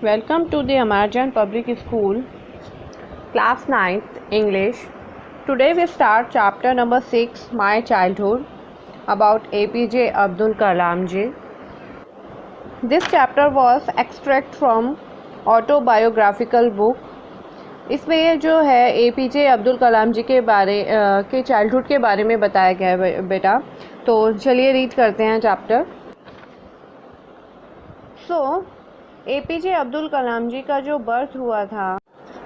Welcome to the Amarjan Public School, Class 9th English. Today we start chapter number 6, My Childhood, about APJ Abdul Kalam ji. This chapter was extract from autobiographical book. इसमें ये जो है APJ Abdul Kalam जी के के childhood के बारे में बताया गया है बेटा। तो चलिए रीड करते हैं चैप्टर। APJ अब्दुल कलाम जी का जो बर्थ हुआ था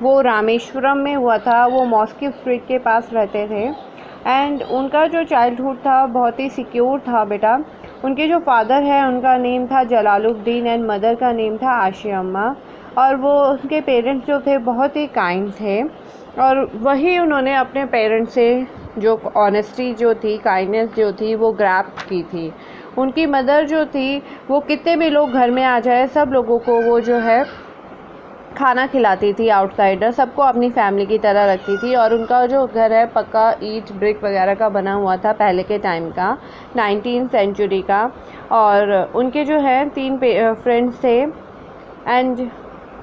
वो रामेश्वरम में हुआ था। वो मॉस्को स्ट्रीट के पास रहते थे एंड उनका जो चाइल्डहुड था बहुत ही सिक्योर था बेटा। उनके जो फादर है उनका नेम था जलालुद्दीन एंड मदर का नेम था आशिया अम्मा। और वो उनके पेरेंट्स जो थे बहुत ही काइंड थे और वही उन्होंने अपने पेरेंट्स से जो ऑनेस्टी जो थी, काइंडनेस जो थी वो ग्रैब की थी। उनकी मदर जो थी वो कितने भी लोग घर में आ जाए सब लोगों को वो जो है खाना खिलाती थी, आउटसाइडर सबको अपनी फैमिली की तरह रखती थी। और उनका जो घर है पक्का ईंट ब्रिक वगैरह का बना हुआ था पहले के टाइम का, 19th सेंचुरी का। और उनके जो है 3 फ्रेंड्स थे एंड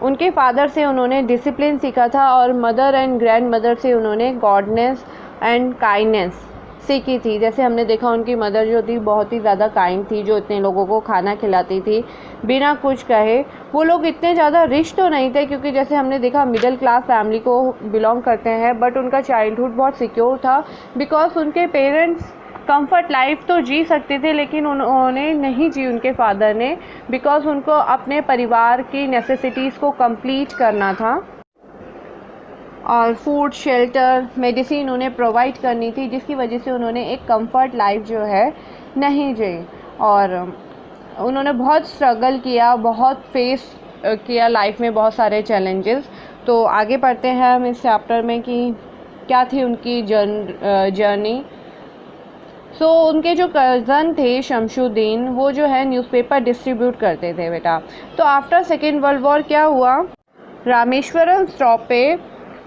उनके फादर से उन्होंने डिसिप्लिन सीखा था और मदर एंड ग्रैंड मदर से उन्होंने गॉडनेस एंड काइंडनेस सीखी थी। जैसे हमने देखा उनकी मदर जो थी बहुत ही ज़्यादा काइंड थी, जो इतने लोगों को खाना खिलाती थी बिना कुछ कहे। वो लोग इतने ज़्यादा रिच तो नहीं थे क्योंकि जैसे हमने देखा मिडिल क्लास फैमिली को बिलोंग करते हैं, बट उनका चाइल्डहुड बहुत सिक्योर था बिकॉज उनके पेरेंट्स कंफर्ट लाइफ तो जी सकते थे लेकिन उन्होंने नहीं जी उनके फादर ने, बिकॉज उनको अपने परिवार की नेसेसिटीज़ को कंप्लीट करना था और फूड, शेल्टर, मेडिसिन उन्हें प्रोवाइड करनी थी, जिसकी वजह से उन्होंने एक कंफर्ट लाइफ जो है नहीं जी। और उन्होंने बहुत स्ट्रगल किया, बहुत फेस किया लाइफ में, बहुत सारे चैलेंजेस। तो आगे पढ़ते हैं हम इस चैप्टर में कि क्या थी उनकी जर्नी। उनके जो कज़न थे शमशुद्दीन वो जो है न्यूज़पेपर डिस्ट्रीब्यूट करते थे बेटा। तो आफ्टर सेकेंड वर्ल्ड वॉर क्या हुआ, रामेश्वरम स्टॉप पे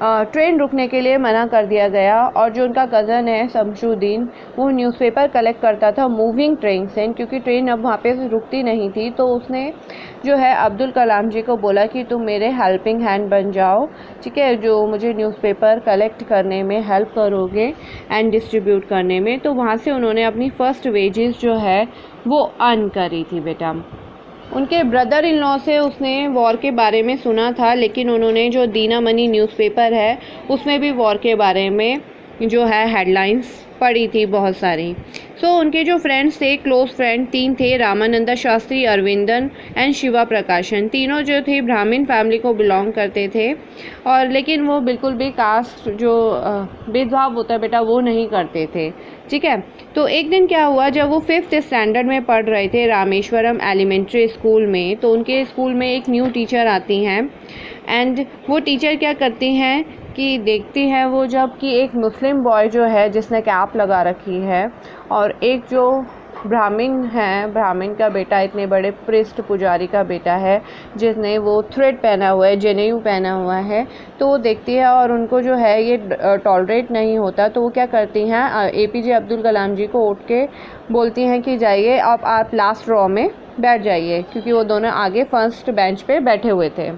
ट्रेन रुकने के लिए मना कर दिया गया और जो उनका कज़न है शमशुद्दीन वो न्यूज़पेपर कलेक्ट करता था मूविंग ट्रेन से, क्योंकि ट्रेन अब वहाँ पे रुकती नहीं थी। तो उसने जो है अब्दुल कलाम जी को बोला कि तुम मेरे हेल्पिंग हैंड बन जाओ, ठीक है, जो मुझे न्यूज़पेपर कलेक्ट करने में हेल्प करोगे एंड डिस्ट्रीब्यूट करने में। तो वहाँ से उन्होंने अपनी फ़र्स्ट वेजेस जो है वो अर्न करी थी बेटा। उनके ब्रदर इन लॉ से उसने वॉर के बारे में सुना था, लेकिन उन्होंने जो दीना मनी न्यूज़पेपर है उसमें भी वॉर के बारे में जो है हेडलाइंस पढ़ी थी बहुत सारी। उनके जो फ्रेंड्स थे, क्लोज फ्रेंड 3 थे, रामानंदा शास्त्री, अरविंदन एंड शिवा प्रकाशन। तीनों जो थे ब्राह्मण फैमिली को बिलोंग करते थे और लेकिन वो बिल्कुल भी कास्ट जो भेदभाव होता है बेटा वो नहीं करते थे, ठीक है। तो एक दिन क्या हुआ, जब वो 5th स्टैंडर्ड में पढ़ रहे थे रामेश्वरम एलिमेंट्री स्कूल में, तो उनके स्कूल में एक न्यू टीचर आती हैं एंड वो टीचर क्या करती हैं कि देखती है वो जब कि एक मुस्लिम बॉय जो है जिसने कैप लगा रखी है और एक जो ब्राह्मण है, ब्राह्मण का बेटा, इतने बड़े प्रिस्ट पुजारी का बेटा है जिसने वो थ्रेड पहना हुआ है, जनेऊ पहना हुआ है। तो वो देखती है और उनको जो है ये टॉलरेट नहीं होता। तो वो क्या करती हैं, APJ अब्दुल कलाम जी को उठ के बोलती हैं कि जाइए अब आप लास्ट रो में बैठ जाइए, क्योंकि वो दोनों आगे फर्स्ट बेंच पे बैठे हुए थे।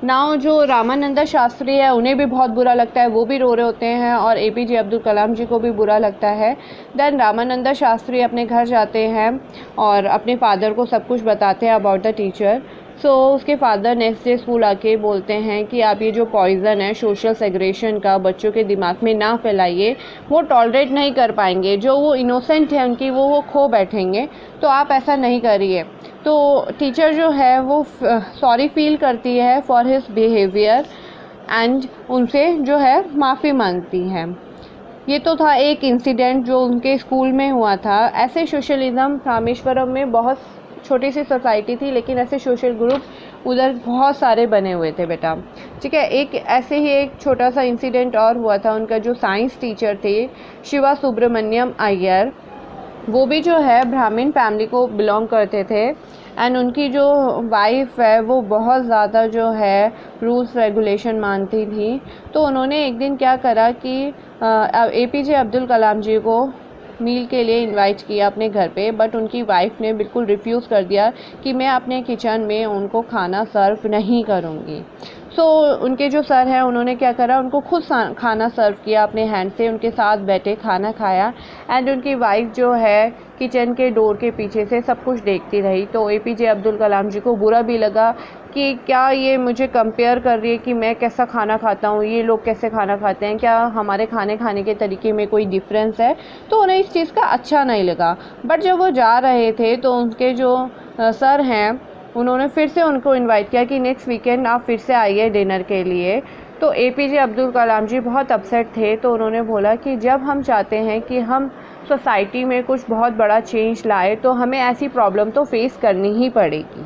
नाउ जो रामानंदा शास्त्री है उन्हें भी बहुत बुरा लगता है, वो भी रो रहे होते हैं और APJ अब्दुल कलाम जी को भी बुरा लगता है। देन रामानंदा शास्त्री अपने घर जाते हैं और अपने फादर को सब कुछ बताते हैं अबाउट द टीचर। उसके फादर नेक्स्ट डे स्कूल आके बोलते हैं कि आप ये जो पॉइज़न है सोशल सेग्रेशन का बच्चों के दिमाग में ना फैलाइए, वो टॉलरेट नहीं कर पाएंगे, जो वो इनोसेंट है उनकी वो खो बैठेंगे, तो आप ऐसा नहीं करिए। तो टीचर जो है वो सॉरी फील करती है फॉर हिज बिहेवियर एंड उनसे जो है माफ़ी मांगती है। ये तो था एक इंसिडेंट जो उनके स्कूल में हुआ था। ऐसे सोशलिज़म रामेश्वरम में बहुत छोटी सी सोसाइटी थी लेकिन ऐसे सोशल ग्रुप उधर बहुत सारे बने हुए थे बेटा, ठीक है। एक ऐसे ही एक छोटा सा इंसिडेंट और हुआ था, उनका जो साइंस टीचर थे शिवा सुब्रमण्यम अय्यर, वो भी जो है ब्राह्मण फैमिली को बिलोंग करते थे एंड उनकी जो वाइफ है वो बहुत ज़्यादा जो है रूल्स रेगुलेशन मानती थी। तो उन्होंने एक दिन क्या करा कि APJ अब्दुल कलाम जी को मील के लिए इनवाइट किया अपने घर पे, बट उनकी वाइफ ने बिल्कुल रिफ्यूज़ कर दिया कि मैं अपने किचन में उनको खाना सर्व नहीं करूँगी। सो उनके जो सर हैं उन्होंने क्या करा, उनको खुद खाना सर्व किया अपने हैंड से, उनके साथ बैठे खाना खाया। एंड उनकी वाइफ जो है किचन के डोर के पीछे से सब कुछ देखती रही। तो एपीजे अब्दुल कलाम जी को बुरा भी लगा कि क्या ये मुझे कंपेयर कर रही है कि मैं कैसा खाना खाता हूँ, ये लोग कैसे खाना खाते हैं, क्या हमारे खाने खाने के तरीके में कोई डिफरेंस है। तो उन्हें इस चीज़ का अच्छा नहीं लगा। बट जब वो जा रहे थे तो उनके जो सर हैं उन्होंने फिर से उनको इनवाइट किया कि नेक्स्ट वीकेंड आप फिर से आइए डिनर के लिए। तो एपीजे अब्दुल कलाम जी बहुत अपसेट थे। तो उन्होंने बोला कि जब हम चाहते हैं कि हम सोसाइटी में कुछ बहुत बड़ा चेंज लाए तो हमें ऐसी प्रॉब्लम तो फेस करनी ही पड़ेगी।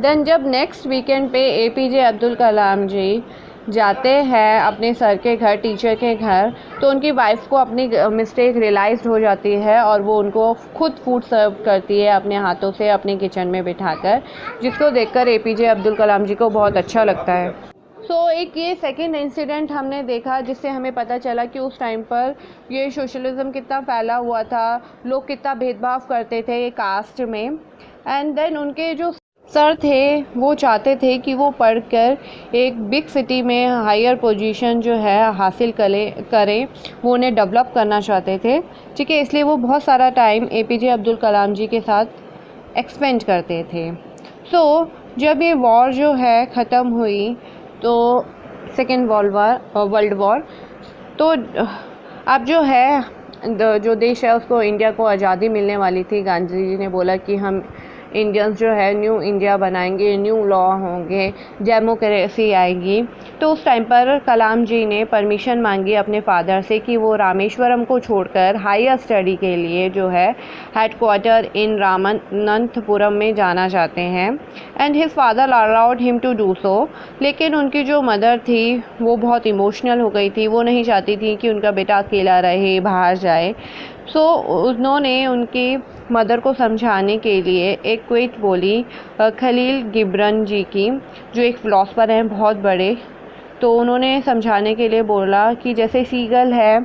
देन जब नेक्स्ट वीकेंड पे एपीजे अब्दुल कलाम जी जाते हैं अपने सर के घर, टीचर के घर, तो उनकी वाइफ को अपनी मिस्टेक रियलाइज़ हो जाती है और वो उनको खुद फूड सर्व करती है अपने हाथों से अपने किचन में बिठाकर, जिसको देखकर एपीजे अब्दुल कलाम जी को बहुत अच्छा लगता है। एक ये सेकंड इंसिडेंट हमने देखा जिससे हमें पता चला कि उस टाइम पर ये सोशलिज़्म कितना फैला हुआ था, लोग कितना भेदभाव करते थे कास्ट में। एंड देन उनके जो सर थे वो चाहते थे कि वो पढ़कर एक बिग सिटी में हायर पोजीशन जो है हासिल करें, वो उन्हें डेवलप करना चाहते थे। ठीक है, इसलिए वो बहुत सारा टाइम एपीजे अब्दुल कलाम जी के साथ एक्सपेंड करते थे। जब ये वॉर जो है ख़त्म हुई, तो सेकेंड वर्ल्ड वॉर, तो अब जो है जो देश है उसको, इंडिया को आज़ादी मिलने वाली थी। गांधी जी ने बोला कि हम इंडियंस जो है न्यू इंडिया बनाएंगे, न्यू लॉ होंगे, डेमोक्रेसी आएगी। तो उस टाइम पर कलाम जी ने परमिशन मांगी अपने फादर से कि वो रामेश्वरम को छोड़कर हायर स्टडी के लिए जो है हेडक्वार्टर इन रामनाथपुरम में जाना चाहते हैं। And his father allowed him to do so. लेकिन उनकी जो मदर थी वो बहुत इमोशनल हो गई थी, वो नहीं चाहती थी कि उनका बेटा अकेला रहे, बाहर जाए। उन्होंने उनकी मदर को समझाने के लिए एक क्विट बोली खलील गिब्रन जी की, जो एक फ़िलासफ़र हैं बहुत बड़े। तो उन्होंने समझाने के लिए बोला कि जैसे सीगल है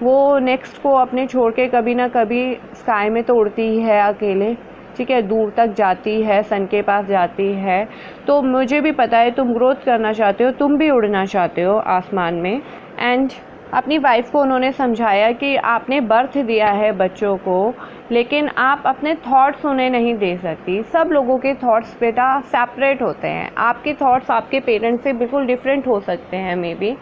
वो नेक्स्ट को अपने छोड़ के कभी ना कभी स्काई में तो उड़ती ही है अकेले, ठीक है, दूर तक जाती है, सन के पास जाती है। तो मुझे भी पता है तुम ग्रोथ करना चाहते हो, तुम भी उड़ना चाहते हो आसमान में। एंड अपनी वाइफ को उन्होंने समझाया कि आपने बर्थ दिया है बच्चों को, लेकिन आप अपने थॉट्स उन्हें नहीं दे सकती। सब लोगों के थॉट्स बेटा सेपरेट होते हैं। आपके थॉट्स आपके पेरेंट्स से बिल्कुल डिफरेंट हो सकते हैं मे बी,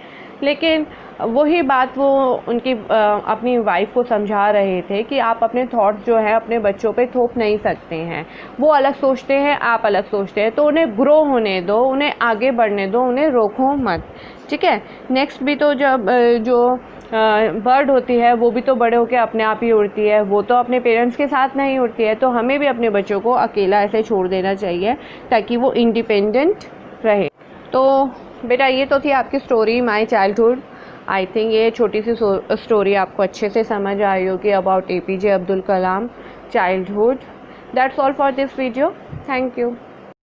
लेकिन वही बात वो उनकी अपनी वाइफ को समझा रहे थे कि आप अपने थॉट्स जो है अपने बच्चों पे थोप नहीं सकते हैं। वो अलग सोचते हैं, आप अलग सोचते हैं, तो उन्हें ग्रो होने दो, उन्हें आगे बढ़ने दो, उन्हें रोको मत। ठीक है, नेक्स्ट भी तो जब जो बर्ड होती है वो भी तो बड़े होकर अपने आप ही उड़ती है, वो तो अपने पेरेंट्स के साथ नहीं उड़ती है। तो हमें भी अपने बच्चों को अकेला ऐसे छोड़ देना चाहिए ताकि वो इंडिपेंडेंट रहे। तो बेटा ये तो थी आपकी story my childhood. I think ये छोटी सी स्टोरी आपको अच्छे से समझ आई होगी about APJ Abdul Kalam childhood. That's all for this video. Thank you.